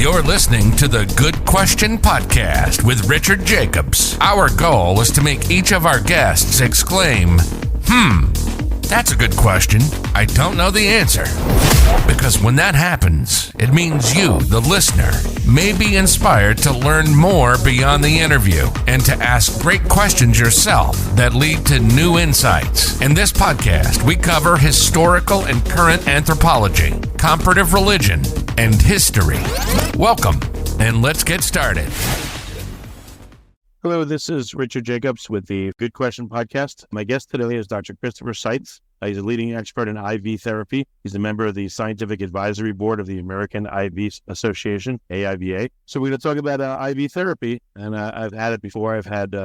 You're listening to the Good Question Podcast with Richard Jacobs. Our goal is to make each of our guests exclaim, that's a good question. I don't know the answer. Because when that happens, it means you, the listener, may be inspired to learn more beyond the interview and to ask great questions yourself that lead to new insights. In this podcast, we cover historical and current anthropology, comparative religion, and history. Welcome, and let's get started. Hello, this is Richard Jacobs with the Good Question Podcast. My guest today is Dr. Christopher Seitz. He's a leading expert in IV therapy. He's a member of the Scientific Advisory Board of the American IV Association, AIVA. So we're going to talk about IV therapy, and I've had it before. I've had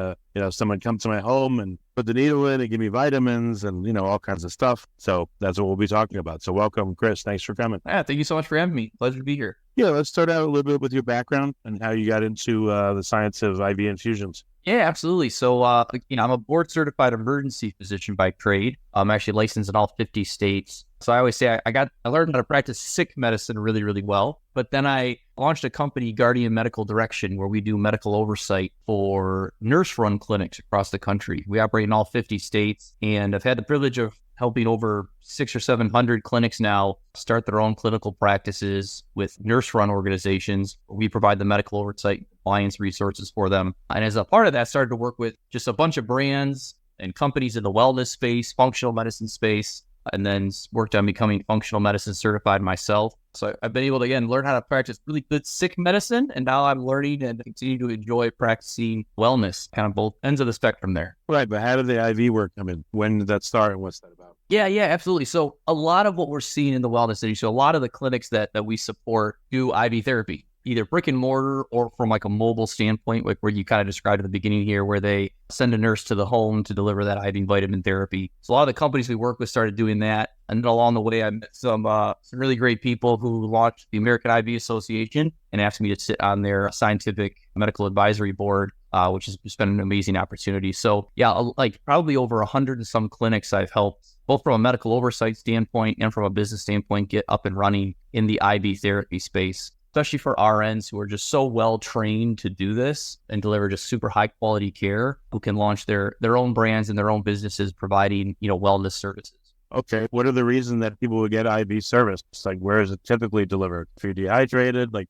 someone come to my home and put the needle in and give me vitamins and all kinds of stuff. So that's what we'll be talking about. So welcome, Chris. Thanks for coming. Yeah, thank you so much for having me. Pleasure to be here. Yeah, let's start out a little bit with your background and how you got into the science of IV infusions. Yeah, absolutely. So, I'm a board certified emergency physician by trade. I'm actually licensed in all 50 states. So I always say I learned how to practice sick medicine really, really well. But then I launched a company, Guardian Medical Direction, where we do medical oversight for nurse-run clinics across the country. We operate in all 50 states, and I've had the privilege of helping over 600 or 700 clinics now start their own clinical practices with nurse-run organizations. We provide the medical oversight and compliance resources for them. And as a part of that, started to work with just a bunch of brands and companies in the wellness space, functional medicine space, and then worked on becoming functional medicine certified myself. So I've been able to, again, learn how to practice really good sick medicine, and now I'm learning and continue to enjoy practicing wellness, kind of both ends of the spectrum there. Right, but how did the IV work come in? When did that start and what's that about? Yeah, absolutely. So a lot of what we're seeing in the wellness industry, so a lot of the clinics that we support do IV therapy, either brick and mortar or from like a mobile standpoint, like where you kind of described at the beginning here, where they send a nurse to the home to deliver that IV vitamin therapy. So a lot of the companies we work with started doing that. And then along the way, I met some really great people who launched the American IV Association and asked me to sit on their scientific medical advisory board, which has just been an amazing opportunity. So yeah, like probably over 100 and some clinics I've helped, both from a medical oversight standpoint and from a business standpoint, get up and running in the IV therapy space, especially for RNs who are just so well trained to do this and deliver just super high quality care, who can launch their own brands and their own businesses providing, wellness services. Okay. What are the reasons that people would get IV service? Like, where is it typically delivered? If you're dehydrated, like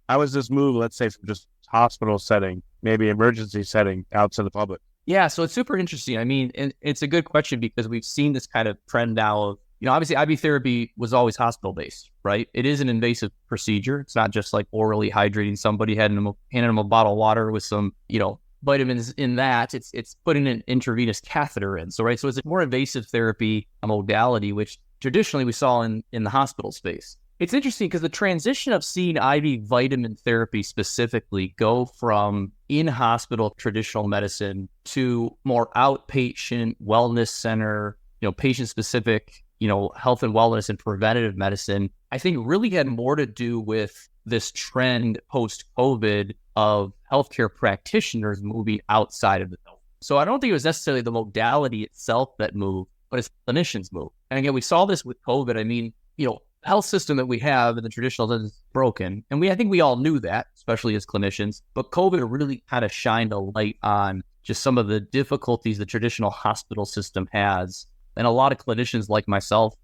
how is this move, let's say from just hospital setting, maybe emergency setting out to the public? Yeah. So it's super interesting. I mean, and it's a good question because we've seen this kind of trend now of, obviously IV therapy was always hospital-based, right? It is an invasive procedure. It's not just like orally hydrating somebody, handing them a bottle of water with some, vitamins in that. It's putting an intravenous catheter in. So, right. So it's a more invasive therapy modality, which traditionally we saw in the hospital space. It's interesting because the transition of seeing IV vitamin therapy specifically go from in-hospital traditional medicine to more outpatient wellness center, patient-specific health and wellness and preventative medicine, I think really had more to do with this trend post-COVID of healthcare practitioners moving outside of the health. So I don't think it was necessarily the modality itself that moved, but it's clinicians moved. And again, we saw this with COVID. I mean, health system that we have in the traditional is broken. And I think we all knew that, especially as clinicians, but COVID really kind of shined a light on just some of the difficulties the traditional hospital system has. And a lot of clinicians like myself,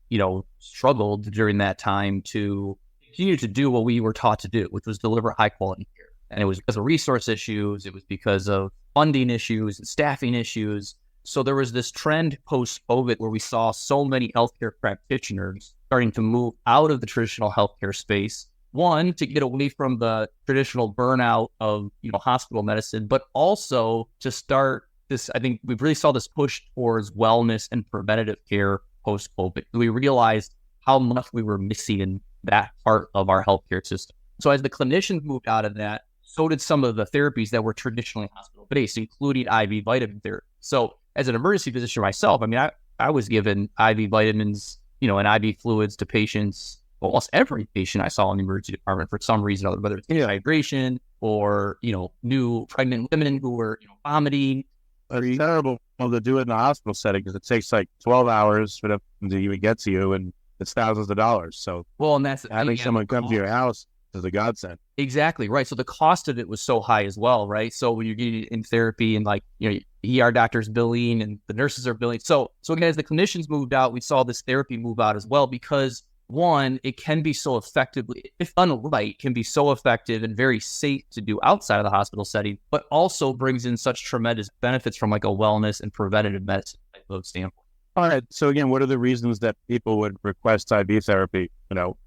struggled during that time to continue to do what we were taught to do, which was deliver high quality care. And it was because of resource issues. It was because of funding issues and staffing issues. So there was this trend post-COVID where we saw so many healthcare practitioners starting to move out of the traditional healthcare space. One, to get away from the traditional burnout of, hospital medicine, but also to start this, I think we really saw this push towards wellness and preventative care post-COVID. We realized how much we were missing in that part of our healthcare system. So as the clinicians moved out of that, so did some of the therapies that were traditionally hospital-based, including IV vitamin therapy. So as an emergency physician myself, I mean, I was given IV vitamins, and IV fluids to patients, almost every patient I saw in the emergency department for some reason or other, whether it's dehydration or, new pregnant women who were, vomiting. It's terrible to do it in the hospital setting because it takes like 12 hours for them to even get to you, and it's thousands of dollars. So, well, and that's having someone come to your house is a godsend. Exactly, right. So the cost of it was so high as well, right? So when you're getting in therapy and ER doctors billing and the nurses are billing. So again, as the clinicians moved out, we saw this therapy move out as well because one, it can be so effectively, if done right, can be so effective and very safe to do outside of the hospital setting, but also brings in such tremendous benefits from like a wellness and preventative medicine type of standpoint. All right. So again, what are the reasons that people would request IV therapy,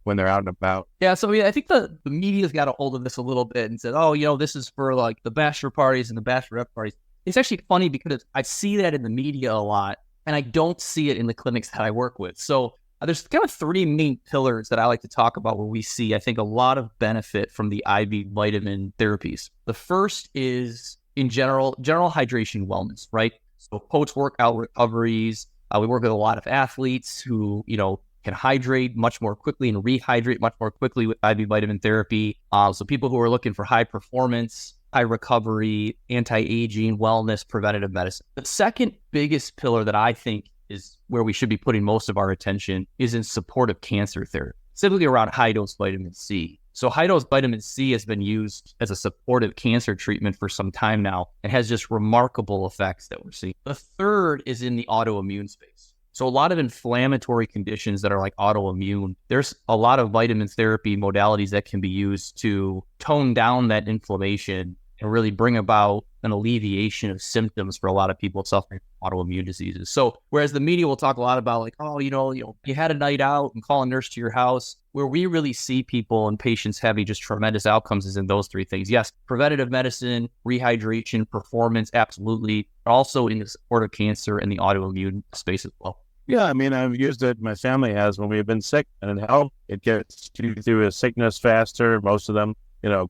when they're out and about? Yeah. So I think the media's got a hold of this a little bit and said, oh, this is for like the bachelor parties and the bachelorette parties. It's actually funny because I see that in the media a lot and I don't see it in the clinics that I work with. So there's kind of three main pillars that I like to talk about where we see, I think, a lot of benefit from the IV vitamin therapies. The first is in general hydration wellness, right? So post-workout recoveries. We work with a lot of athletes who, can hydrate much more quickly and rehydrate much more quickly with IV vitamin therapy. So people who are looking for high performance, high recovery, anti-aging, wellness, preventative medicine. The second biggest pillar that I think is where we should be putting most of our attention is in support of cancer therapy, specifically around high-dose vitamin C. So high-dose vitamin C has been used as a supportive cancer treatment for some time now and has just remarkable effects that we're seeing. The third is in the autoimmune space. So a lot of inflammatory conditions that are like autoimmune, there's a lot of vitamin therapy modalities that can be used to tone down that inflammation and really bring about an alleviation of symptoms for a lot of people suffering from autoimmune diseases. So whereas the media will talk a lot about like, oh, you had a night out and call a nurse to your house, where we really see people and patients having just tremendous outcomes is in those three things. Yes, preventative medicine, rehydration, performance, absolutely. Also in the support of cancer and the autoimmune space as well. Yeah, I've used it. My family has when we've been sick, and it helps. It gets you through a sickness faster. Most of them,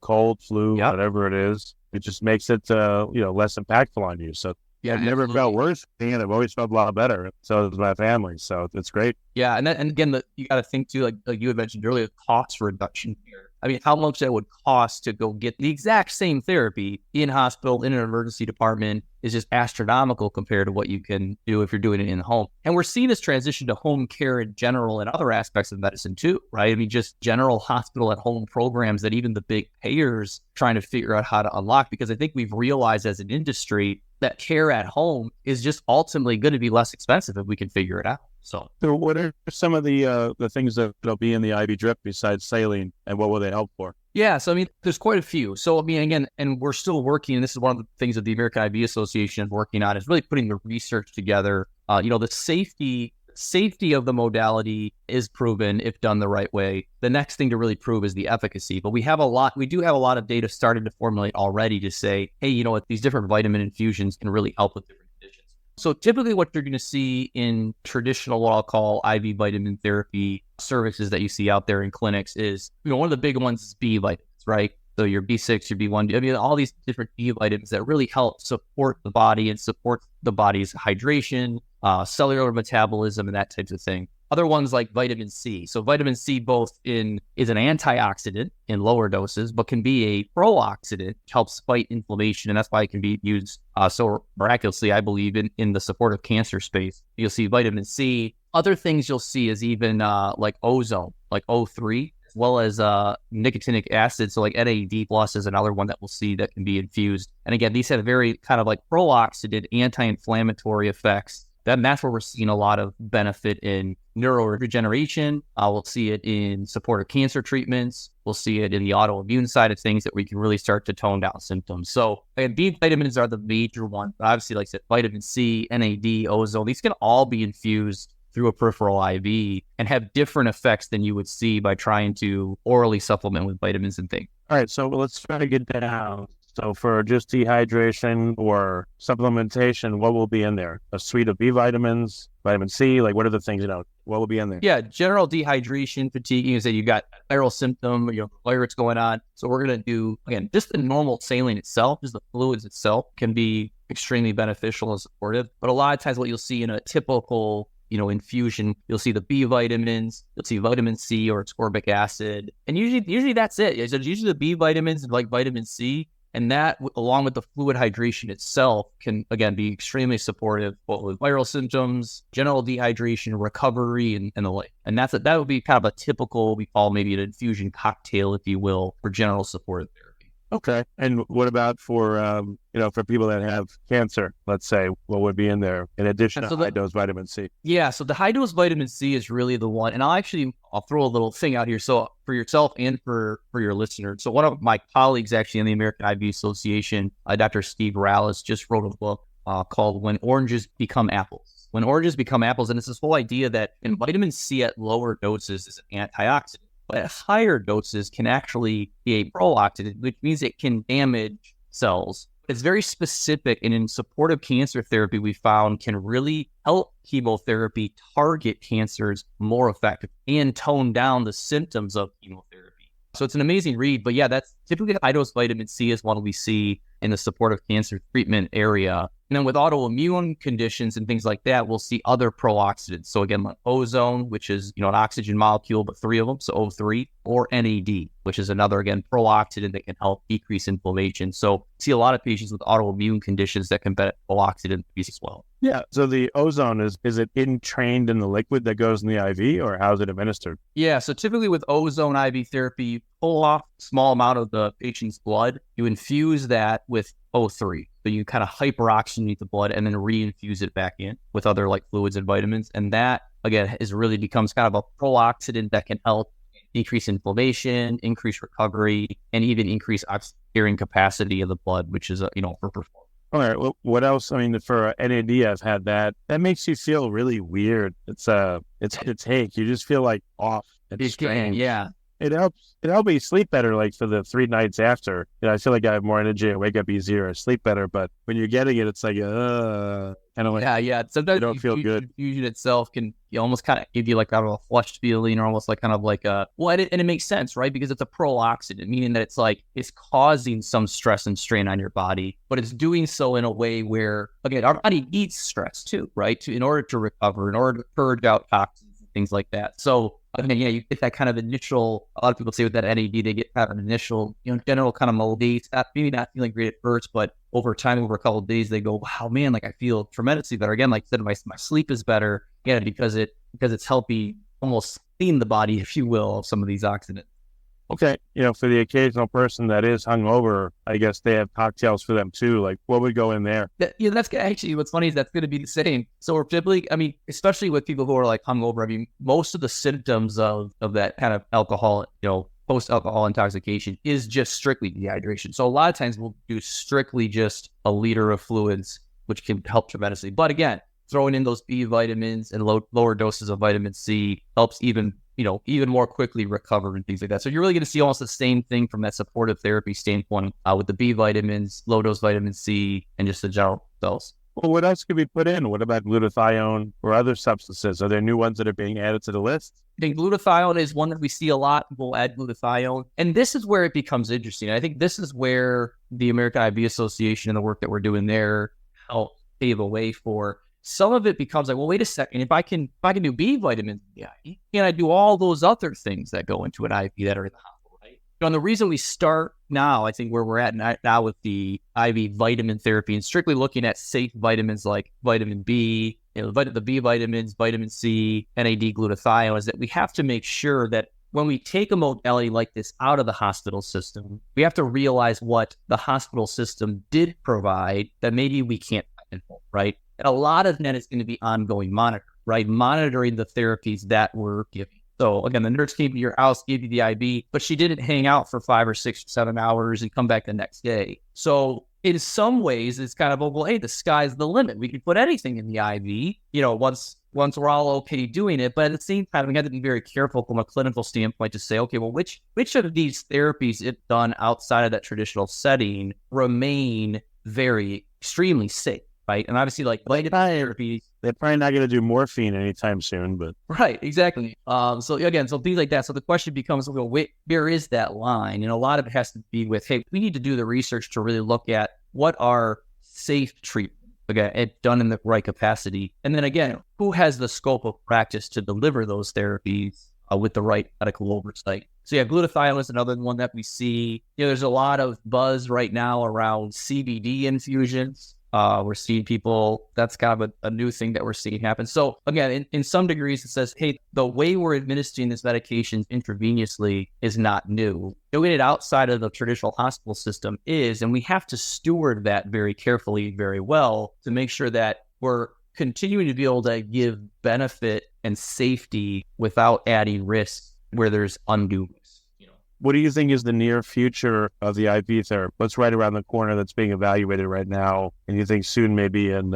cold, flu, whatever it is. It just makes it, less impactful on you. So I've never felt worse. And I've always felt a lot better. So does my family. So it's great. Yeah, and again, you got to think too, like you had mentioned earlier, cost reduction here. How much that would cost to go get the exact same therapy in hospital, in an emergency department is just astronomical compared to what you can do if you're doing it in home. And we're seeing this transition to home care in general and other aspects of medicine too, right? Just general hospital at home programs that even the big payers trying to figure out how to unlock, because I think we've realized as an industry that care at home is just ultimately going to be less expensive if we can figure it out. So what are some of the things that'll be in the IV drip besides saline, and what will they help for? Yeah, so there's quite a few. So again, and we're still working, and this is one of the things that the American IV Association is working on, is really putting the research together. The safety of the modality is proven if done the right way. The next thing to really prove is the efficacy. But we do have a lot of data started to formulate already to say, hey, these different vitamin infusions can really help with different conditions. So typically what you're going to see in traditional, what I'll call IV vitamin therapy services that you see out there in clinics is, one of the big ones is B vitamins, right? So your B6, your B1, all these different B vitamins that really help support the body and support the body's hydration, cellular metabolism, and that types of thing. Other ones like vitamin C. So vitamin C is an antioxidant in lower doses, but can be a pro-oxidant to help fight inflammation. And that's why it can be used so miraculously, I believe, in the supportive cancer space. You'll see vitamin C. Other things you'll see is even like ozone, like O3, as well as nicotinic acid. So like NAD plus is another one that we'll see that can be infused. And again, these have very kind of like pro-oxidant, anti-inflammatory effects. That's where we're seeing a lot of benefit in neuroregeneration. We'll see it in supportive cancer treatments. We'll see it in the autoimmune side of things that we can really start to tone down symptoms. So again, B vitamins are the major one. But obviously, like I said, vitamin C, NAD, ozone, these can all be infused through a peripheral IV and have different effects than you would see by trying to orally supplement with vitamins and things. All right, so let's try to get down. So for just dehydration or supplementation, what will be in there? A suite of B vitamins, vitamin C, like what are the things, what will be in there? Yeah, general dehydration, fatigue, you say you got a viral symptom, virus going on. So we're going to do, again, just the normal saline itself, just the fluids itself can be extremely beneficial and supportive. But a lot of times what you'll see in a typical infusion, you'll see the B vitamins, you'll see vitamin C or ascorbic acid. And usually that's it. So usually the B vitamins and like vitamin C, And that, along with the fluid hydration itself, can, again, be extremely supportive both with viral symptoms, general dehydration, recovery, and the like. And that would be kind of a typical, we call maybe an infusion cocktail, if you will, for general supportive therapy. Okay. And what about for, for people that have cancer, let's say, what would be in there in addition to high-dose vitamin C? Yeah, so the high-dose vitamin C is really the one. And I'll throw a little thing out here. So for yourself and for your listeners. So one of my colleagues actually in the American IV Association, Dr. Steve Rallis, just wrote a book called When Oranges Become Apples. When Oranges Become Apples. And it's this whole idea that vitamin C at lower doses is an antioxidant. But at higher doses can actually be a pro-oxidant, which means it can damage cells. It's very specific, and in supportive cancer therapy, we found can really help chemotherapy target cancers more effectively and tone down the symptoms of chemotherapy. So it's an amazing read. But yeah, that's typically high-dose vitamin C is one we see in the supportive cancer treatment area. And then with autoimmune conditions and things like that, we'll see other pro-oxidants. So again, like ozone, which is, an oxygen molecule, but 3 of them, so O3, or NAD, which is another, again, pro-oxidant that can help decrease inflammation. So see a lot of patients with autoimmune conditions that can benefit pro-oxidant use as well. Yeah. So the ozone, is it entrained in the liquid that goes in the IV, or how is it administered? Yeah. So typically with ozone IV therapy, you pull off a small amount of the patient's blood, you infuse that with O3. So you kind of hyperoxygenate the blood and then reinfuse it back in with other like fluids and vitamins. And that, again, becomes kind of a pro-oxidant that can help decrease inflammation, increase recovery, and even increase oxygen carrying capacity of the blood, which is, for performance. All right. Well, what else? I mean, for NAD, I've had that. That makes you feel really weird. It's take. You just feel like off. It's strange. Yeah. It helps me sleep better, like for the 3 nights after. I feel like I have more energy. I wake up easier. I sleep better. But when you're getting it, it's like, kind of like, yeah. Sometimes you don't feel good. Infusion itself can almost kind of give you like kind of a flushed feeling, or almost like kind of like and it makes sense, right? Because it's a pro-oxidant, meaning that it's causing some stress and strain on your body, but it's doing so in a way where, again, our body needs stress too, right? In order to recover, in order to purge out toxins and things like that. So again, you get that kind of initial, a lot of people say with that NAD, they get kind of an initial, general kind of malaise, maybe not feeling great at first, but over time, over a couple of days, they go, wow, man, like I feel tremendously better. Again, like I said, my sleep is better, again, because it's helping almost clean the body, if you will, of some of these oxidants. Okay. For the occasional person that is hungover, I guess they have cocktails for them too. Like, what would go in there? That's actually, what's funny is that's going to be the same. So we're typically, especially with people who are like hungover, most of the symptoms of that kind of alcohol, post-alcohol intoxication is just strictly dehydration. So a lot of times we'll do strictly just a liter of fluids, which can help tremendously. But again, throwing in those B vitamins and lower doses of vitamin C helps even more quickly recover and things like that. So you're really going to see almost the same thing from that supportive therapy standpoint with the B vitamins, low dose vitamin C, and just the general cells. Well, what else could be put in? What about glutathione or other substances? Are there new ones that are being added to the list? I think glutathione is one that we see a lot. We'll add glutathione. And this is where it becomes interesting. I think this is where the American IV Association and the work that we're doing there help pave a way for. Some of it becomes like, well, wait a second. If I can do B vitamins in the IV, can I do all those other things that go into an IV that are in the hospital, right? And the reason we start now, I think where we're at now with the IV vitamin therapy and strictly looking at safe vitamins like vitamin B, the B vitamins, vitamin C, NAD, glutathione, is that we have to make sure that when we take a modality like this out of the hospital system, we have to realize what the hospital system did provide that maybe we can't control, right? And a lot of that is going to be ongoing monitoring, right? Monitoring the therapies that we're giving. So again, the nurse came to your house, gave you the IV, but she didn't hang out for 5 or 6 or 7 hours and come back the next day. So in some ways, it's kind of, well, hey, the sky's the limit. We can put anything in the IV, once we're all okay doing it. But at the same time, we have to be very careful from a clinical standpoint to say, okay, well, which of these therapies, if done outside of that traditional setting, remain very extremely safe? Right. And obviously, like vitamin therapy, they're probably not going to do morphine anytime soon, but right, exactly. So things like that. So the question becomes, well, where is that line? And a lot of it has to be with, hey, we need to do the research to really look at what are safe treatment, again, done in the right capacity. And then again, who has the scope of practice to deliver those therapies with the right medical oversight. So yeah, glutathione is another one that we see. There's a lot of buzz right now around CBD infusions. We're seeing people, that's kind of a new thing that we're seeing happen. So again, in some degrees, it says, hey, the way we're administering this medication intravenously is not new. Doing it outside of the traditional hospital system is, and we have to steward that very carefully, very well, to make sure that we're continuing to be able to give benefit and safety without adding risk where there's undue risk. What do you think is the near future of the IV therapy? What's right around the corner that's being evaluated right now, and you think soon may be in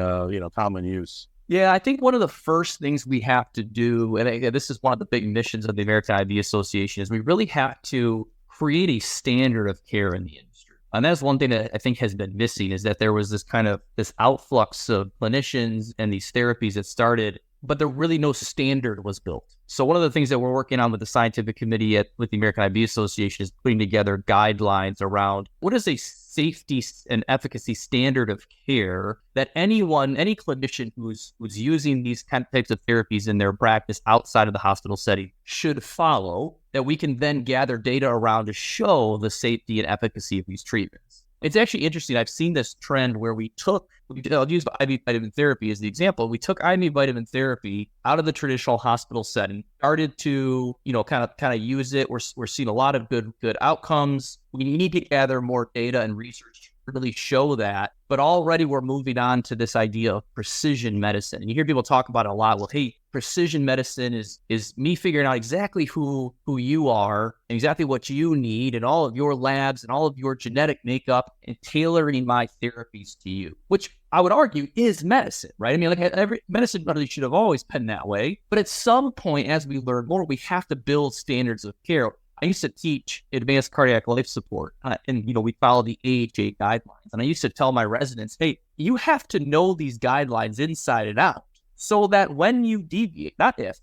common use? Yeah, I think one of the first things we have to do, and this is one of the big missions of the American IV Association, is we really have to create a standard of care in the industry. And that's one thing that I think has been missing, is that there was this outflux of clinicians and these therapies that started, but there really no standard was built. So one of the things that we're working on with the scientific committee with the American IV Association is putting together guidelines around what is a safety and efficacy standard of care that any clinician who's using these types of therapies in their practice outside of the hospital setting should follow, that we can then gather data around to show the safety and efficacy of these treatments. It's actually interesting. I've seen this trend where I'll use IV vitamin therapy as the example. We took IV vitamin therapy out of the traditional hospital setting, started to, kind of use it. We're seeing a lot of good outcomes. We need to gather more data and research to really show that. But already we're moving on to this idea of precision medicine. And you hear people talk about it a lot. Well, hey, precision medicine is me figuring out exactly who you are and exactly what you need and all of your labs and all of your genetic makeup and tailoring my therapies to you, which I would argue is medicine, right? I mean, every medicine really should have always been that way. But at some point, as we learn more, we have to build standards of care. I used to teach advanced cardiac life support, and we follow the AHA guidelines. And I used to tell my residents, hey, you have to know these guidelines inside and out, so that when you deviate,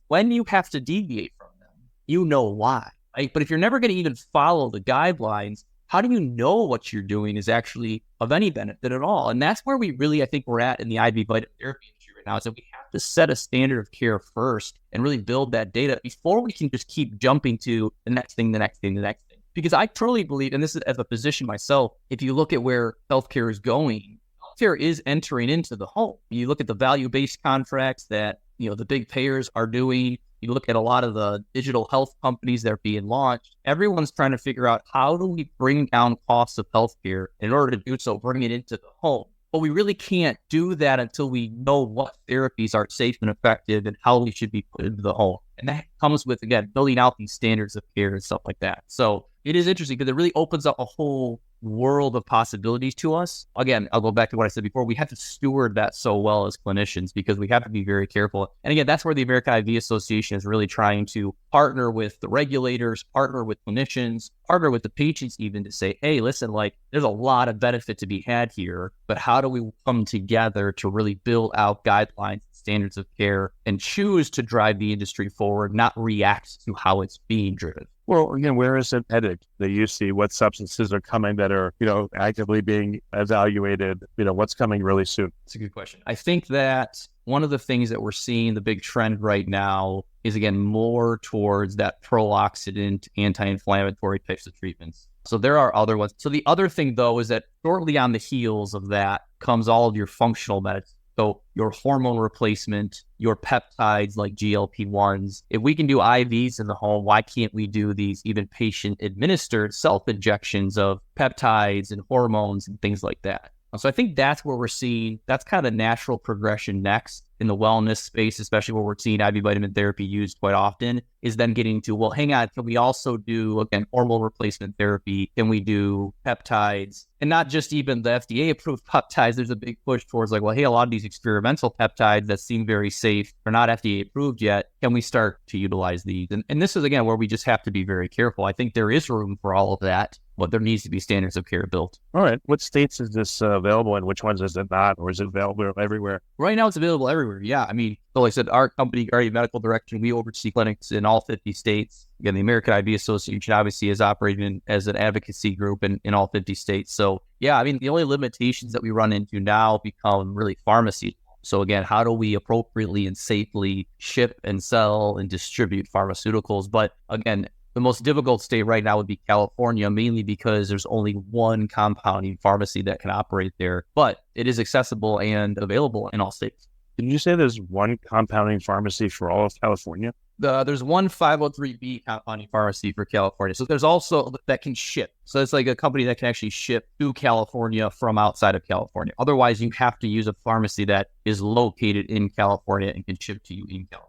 when you have to deviate from them, you know why, right? But if you're never going to even follow the guidelines, how do you know what you're doing is actually of any benefit at all? And that's where we really, I think we're at in the IV vitamin therapy industry right now, is that we have to set a standard of care first and really build that data before we can just keep jumping to the next thing. Because I truly believe, and this is as a physician myself, if you look at where healthcare is going, healthcare is entering into the home. You look at the value-based contracts that, the big payers are doing. You look at a lot of the digital health companies that are being launched. Everyone's trying to figure out, how do we bring down costs of healthcare? In order to do so, bring it into the home. But we really can't do that until we know what therapies are safe and effective and how we should be put into the home. And that comes with, again, building out these standards of care and stuff like that. So it is interesting because it really opens up a whole world of possibilities to us. Again, I'll go back to what I said before. We have to steward that so well as clinicians, because we have to be very careful. And again, that's where the American IV Association is really trying to partner with the regulators, partner with clinicians, partner with the patients even, to say, hey, listen, there's a lot of benefit to be had here, but how do we come together to really build out guidelines, standards of care, and choose to drive the industry forward, not react to how it's being driven? Well, again, where is it headed that you see? What substances are coming that are, actively being evaluated? What's coming really soon? It's a good question. I think that one of the things that we're seeing, the big trend right now, is, again, more towards that pro-oxidant, anti-inflammatory types of treatments. So there are other ones. So the other thing, though, is that shortly on the heels of that comes all of your functional medicine. So your hormone replacement, your peptides like GLP-1s. If we can do IVs in the home, why can't we do these even patient-administered self-injections of peptides and hormones and things like that? So I think that's where we're seeing, that's kind of the natural progression next in the wellness space, especially where we're seeing IV vitamin therapy used quite often, is then getting to, well, hang on, can we also do, again, hormone replacement therapy? Can we do peptides? And not just even the FDA-approved peptides. There's a big push towards well, hey, a lot of these experimental peptides that seem very safe are not FDA-approved yet. Can we start to utilize these? And this is, again, where we just have to be very careful. I think there is room for all of that, but there needs to be standards of care built. All right. What states is this available in? Which ones is it not? Or is it available everywhere? Right now, it's available everywhere. Yeah. I mean, so like I said, our company, Guardian Medical Direction, we oversee clinics in all 50 states. Again, the American IV Association obviously is operating as an advocacy group in all 50 states. So, yeah, I mean, the only limitations that we run into now become really pharmacy. So again, how do we appropriately and safely ship and sell and distribute pharmaceuticals? But again, the most difficult state right now would be California, mainly because there's only one compounding pharmacy that can operate there, but it is accessible and available in all states. Did you say there's one compounding pharmacy for all of California? There's one 503B compounding pharmacy for California. So there's also that can ship. So it's like a company that can actually ship to California from outside of California. Otherwise, you have to use a pharmacy that is located in California and can ship to you in California.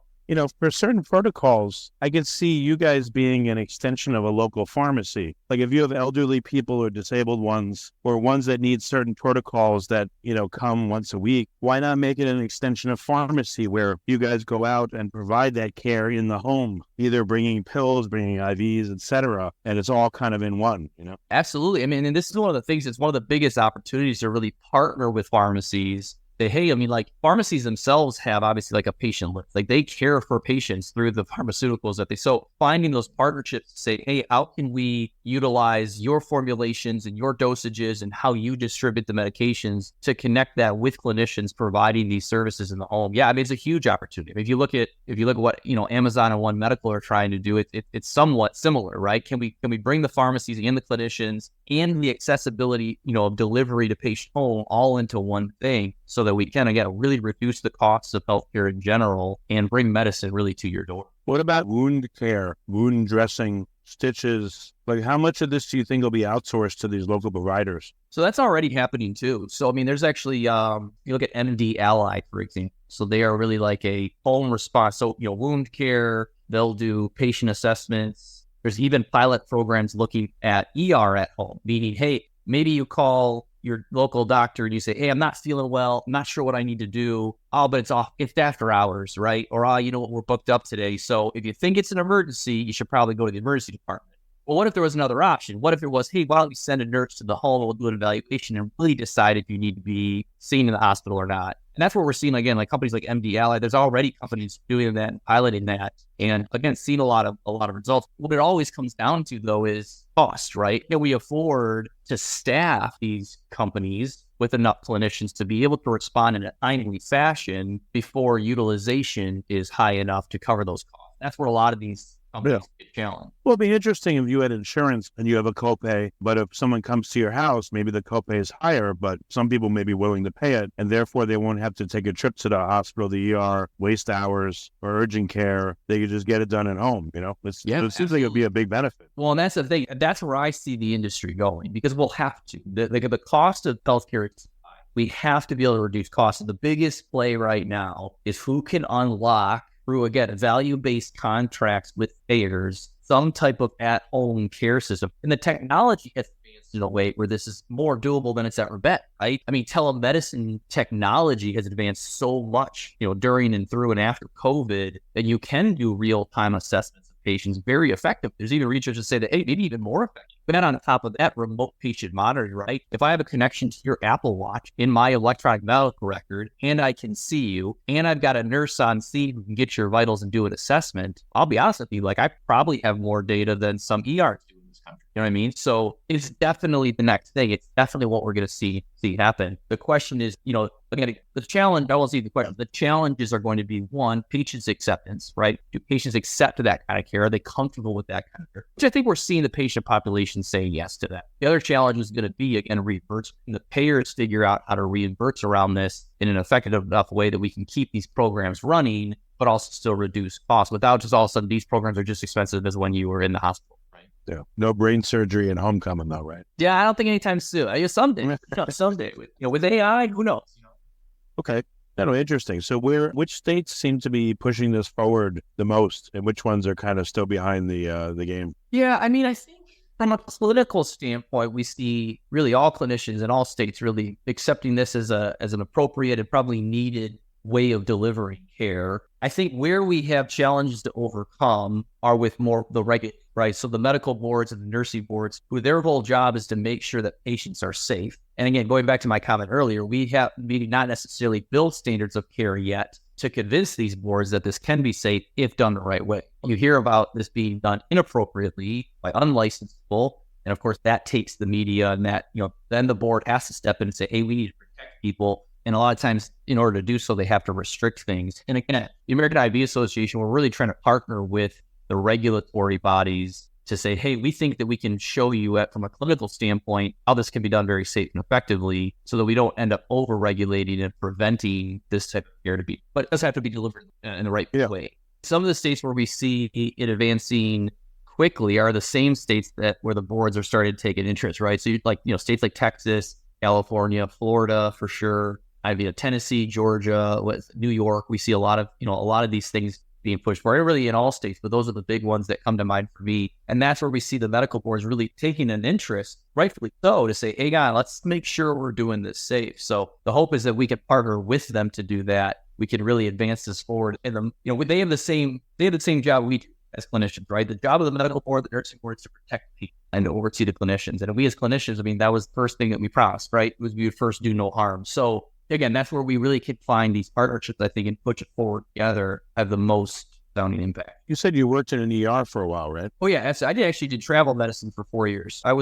For certain protocols, I could see you guys being an extension of a local pharmacy. Like if you have elderly people or disabled ones, or ones that need certain protocols that, come once a week, why not make it an extension of pharmacy where you guys go out and provide that care in the home, either bringing pills, bringing IVs, etc. And it's all kind of in one, Absolutely. I mean, and this is one of the things, it's one of the biggest opportunities to really partner with pharmacies. Pharmacies themselves have obviously like a patient list. Like they care for patients through the pharmaceuticals so finding those partnerships to say, hey, how can we utilize your formulations and your dosages and how you distribute the medications to connect that with clinicians providing these services in the home? Yeah, I mean, it's a huge opportunity. If you look at what, Amazon and One Medical are trying to do, it's somewhat similar, right? Can we bring the pharmacies and the clinicians and the accessibility, of delivery to patient home all into one thing so that we can, again, really reduce the costs of healthcare in general and bring medicine really to your door. What about wound care, wound dressing, stitches? Like how much of this do you think will be outsourced to these local providers? So that's already happening too. So, I mean, there's actually, you look at MD Ally, for example. So they are really like a home response. So, wound care, they'll do patient assessments. There's even pilot programs looking at ER at home, meaning, hey, maybe you call your local doctor and you say, hey, I'm not feeling well. I'm not sure what I need to do. Oh, but it's after hours, right? Or, you know what, we're booked up today. So if you think it's an emergency, you should probably go to the emergency department. Well, what if there was another option? What if it was, hey, why don't we send a nurse to the home and we'll do an evaluation and really decide if you need to be seen in the hospital or not? And that's what we're seeing, again, like companies like MD Ally. There's already companies doing that and piloting that. And again, seeing a lot of results. What it always comes down to, though, is cost, right? Can we afford to staff these companies with enough clinicians to be able to respond in a timely fashion before utilization is high enough to cover those costs? That's where a lot of these companies get challenged. Well, it'd be interesting if you had insurance and you have a copay, but if someone comes to your house, maybe the copay is higher, but some people may be willing to pay it, and therefore they won't have to take a trip to the hospital, the ER, waste hours, or urgent care. They could just get it done at home, It seems like it would be a big benefit. Well, and that's the thing. That's where I see the industry going, because we'll have to. The cost of healthcare is high. We have to be able to reduce costs. And the biggest play right now is who can unlock, through, again, value-based contracts with payers, some type of at-home care system. And the technology has advanced in a way where this is more doable than it's ever been, right? I mean, telemedicine technology has advanced so much, during and through and after COVID, that you can do real-time assessments of patients very effective. There's even research to say that, hey, maybe even more effective. But then on top of that, remote patient monitoring, right? If I have a connection to your Apple Watch in my electronic medical record, and I can see you, and I've got a nurse on scene who can get your vitals and do an assessment, I'll be honest with you, I probably have more data than some ERs do in this country. You know what I mean? So it's definitely the next thing. It's definitely what we're going to see happen. The question is, again, the challenge, I will see the question. The challenges are going to be, one, patients' acceptance, right? Do patients accept that kind of care? Are they comfortable with that kind of care? Which I think we're seeing the patient population say yes to that. The other challenge is going to be, again, reimbursement. The payers figure out how to reimburse around this in an effective enough way that we can keep these programs running, but also still reduce costs without just all of a sudden these programs are just expensive as when you were in the hospital. Yeah. No brain surgery and homecoming, though, right? Yeah, I don't think anytime soon. Someday, someday, with AI, who knows? Okay. Interesting. So which states seem to be pushing this forward the most, and which ones are kind of still behind the game? Yeah, I mean, I think from a political standpoint, we see really all clinicians in all states really accepting this as an appropriate and probably needed way of delivering care. I think where we have challenges to overcome are with more the regular, right? So the medical boards and the nursing boards, who their whole job is to make sure that patients are safe. And again, going back to my comment earlier, we have maybe not necessarily built standards of care yet to convince these boards that this can be safe if done the right way. You hear about this being done inappropriately by unlicensed people. And of course, that takes the media and that, then the board has to step in and say, hey, we need to protect people And a lot of times, in order to do so, they have to restrict things. And again, the American IV Association, we're really trying to partner with the regulatory bodies to say, hey, we think that we can show you from a clinical standpoint how this can be done very safe and effectively so that we don't end up over-regulating and preventing this type of care to be, but it does have to be delivered in the right way. Some of the states where we see it advancing quickly are the same states where the boards are starting to take an interest, right? So states like Texas, California, Florida, for sure, Tennessee, Georgia, New York, we see a lot of these things being pushed for, really in all states, but those are the big ones that come to mind for me. And that's where we see the medical boards really taking an interest, rightfully so, to say, hey, God, let's make sure we're doing this safe. So the hope is that we can partner with them to do that. We can really advance this forward. And they have the same job we do as clinicians, right? The job of the medical board, the nursing board, is to protect people and to oversee the clinicians. And we as clinicians, that was the first thing that we promised, right? Was we would first do no harm. So again, that's where we really can find these partnerships, I think, and push it forward together, have the most sounding impact. You said you worked in an ER for a while, right? Oh, yeah. I did travel medicine for 4 years. I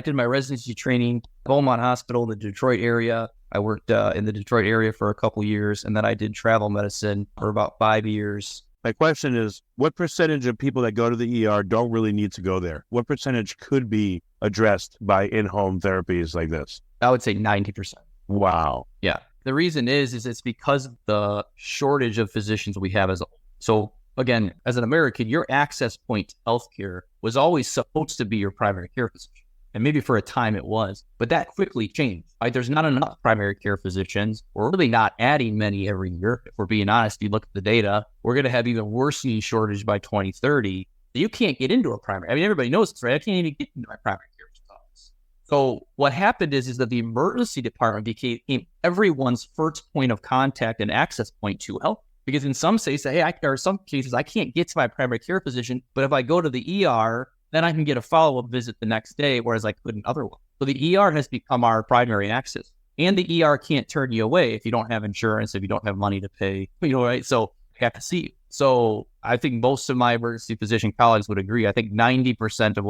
did my residency training at Beaumont Hospital in the Detroit area. I worked in the Detroit area for a couple years, and then I did travel medicine for about 5 years. My question is, what percentage of people that go to the ER don't really need to go there? What percentage could be addressed by in-home therapies like this? I would say 90%. Wow. Yeah. The reason is it's because of the shortage of physicians we have as a whole. So again, as an American, your access point to healthcare was always supposed to be your primary care physician. And maybe for a time it was, but that quickly changed, right? There's not enough primary care physicians. We're really not adding many every year. If we're being honest, you look at the data, we're going to have even worsening shortage by 2030. You can't get into a primary. Everybody knows this, right? I can't even get into my primary care office. So what happened is that the emergency department became everyone's first point of contact and access point to health. Because in some states, some cases, I can't get to my primary care physician, but if I go to the ER, then I can get a follow-up visit the next day, whereas I couldn't otherwise. So the ER has become our primary access. And the ER can't turn you away if you don't have insurance, if you don't have money to pay, right? So you have to see you. So I think most of my emergency physician colleagues would agree. I think 90% of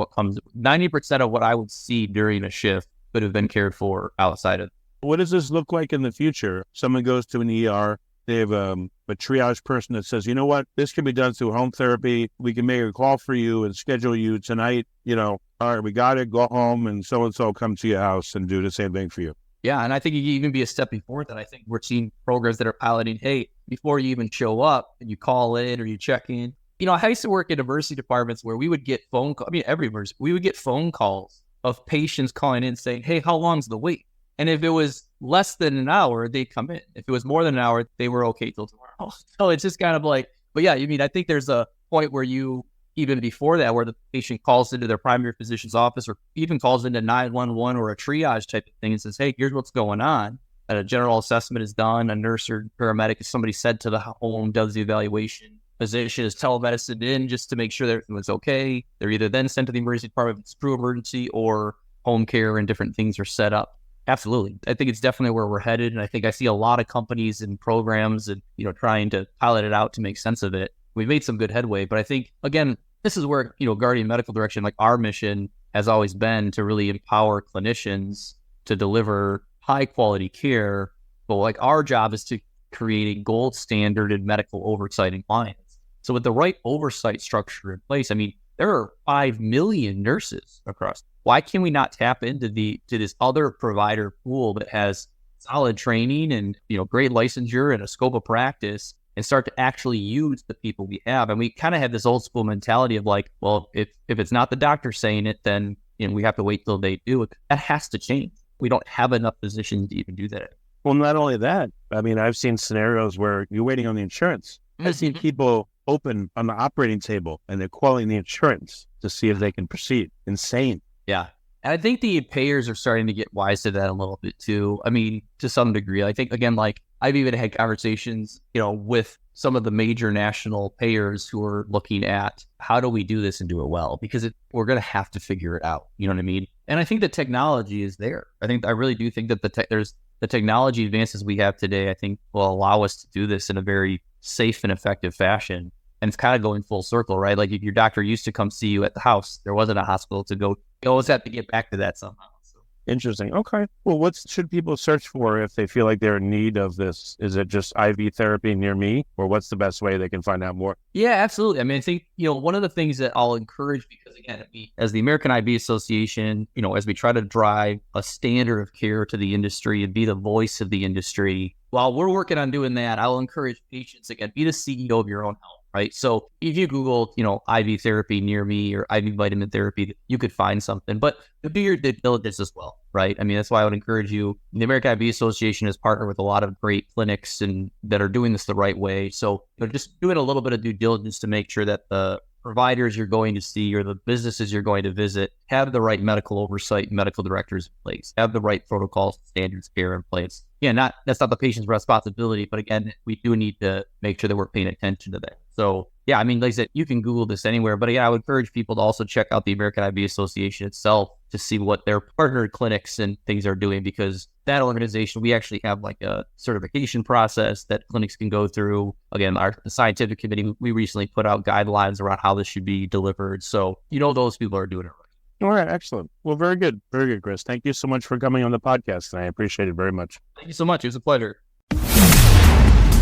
what I would see during a shift could have been cared for outside of. What does this look like in the future? Someone goes to an ER, they have a triage person that says, you know what, this can be done through home therapy. We can make a call for you and schedule you tonight. All right, we got it, go home, and so come to your house and do the same thing for you. Yeah, and I think you can even be a step before that. I think we're seeing programs that are piloting, hey, before you even show up and you call in or you check in. I used to work in emergency departments where we would get phone calls. Every emergency, we would get phone calls of patients calling in saying, hey, how long's the wait? And if it was less than an hour, they'd come in. If it was more than an hour, they were okay till tomorrow. So it's just kind of like, but yeah, I think there's a point where even before that, where the patient calls into their primary physician's office or even calls into 911 or a triage type of thing and says, hey, here's what's going on. And a general assessment is done. A nurse or paramedic, if somebody said to the home, does the evaluation. Physician is telemedicine in just to make sure that everything was okay. They're either then sent to the emergency department if it's true emergency or home care and different things are set up. Absolutely. I think it's definitely where we're headed. And I think I see a lot of companies and programs and, trying to pilot it out to make sense of it. We've made some good headway, but I think, again, this is where, Guardian Medical Direction, like our mission has always been to really empower clinicians to deliver high quality care. But like our job is to create a gold standard in medical oversight and compliance. So with the right oversight structure in place, there are 5 million nurses across. Why can we not tap into this other provider pool that has solid training and great licensure and a scope of practice and start to actually use the people we have? And we kind of have this old school mentality of like, well, if it's not the doctor saying it, then we have to wait till they do it. That has to change. We don't have enough physicians to even do that. Well, not only that, I've seen scenarios where you're waiting on the insurance. I've seen people open on the operating table and they're calling the insurance to see if they can proceed. Insane. Yeah. And I think the payers are starting to get wise to that a little bit too. To some degree. I think, again, like I've even had conversations, with some of the major national payers who are looking at how do we do this and do it well? Because we're going to have to figure it out. You know what I mean? And I think the technology is there. I really do think that the technology advances we have today, I think will allow us to do this in a very safe and effective fashion. And it's kind of going full circle, right? Like if your doctor used to come see you at the house, there wasn't a hospital to go. You always have to get back to that somehow. So. Interesting. Okay. Well, what should people search for if they feel like they're in need of this? Is it just IV therapy near me, or what's the best way they can find out more? Yeah, absolutely. I mean, I think, one of the things that I'll encourage, because again, as the American IV Association, as we try to drive a standard of care to the industry and be the voice of the industry, while we're working on doing that, I'll encourage patients, again, be the CEO of your own health. Right. So if you Google, IV therapy near me or IV vitamin therapy, you could find something, but do your due diligence as well. Right. I mean, that's why I would encourage you. The American IV Association has partnered with a lot of great clinics and that are doing this the right way. So just doing a little bit of due diligence to make sure that the providers you're going to see or the businesses you're going to visit have the right medical oversight, medical directors in place, have the right protocols, standards of care in place. Yeah, that's not the patient's responsibility, but again, we do need to make sure that we're paying attention to that. So yeah, I mean, like I said, you can Google this anywhere, but yeah, I would encourage people to also check out the American IV Association itself to see what their partnered clinics and things are doing, because that organization, we actually have like a certification process that clinics can go through. Again, the scientific committee, we recently put out guidelines around how this should be delivered. So, those people are doing it right. All right. Excellent. Well, very good. Very good, Chris. Thank you so much for coming on the podcast, and I appreciate it very much. Thank you so much. It was a pleasure.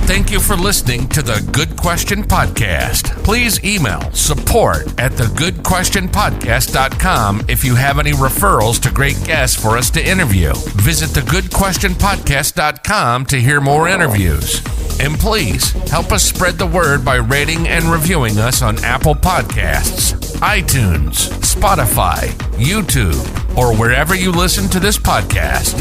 Thank you for listening to the Good Question Podcast. Please email support@thegoodquestionpodcast.com if you have any referrals to great guests for us to interview. Visit thegoodquestionpodcast.com to hear more interviews. And please help us spread the word by rating and reviewing us on Apple Podcasts, iTunes, Spotify, YouTube, or wherever you listen to this podcast.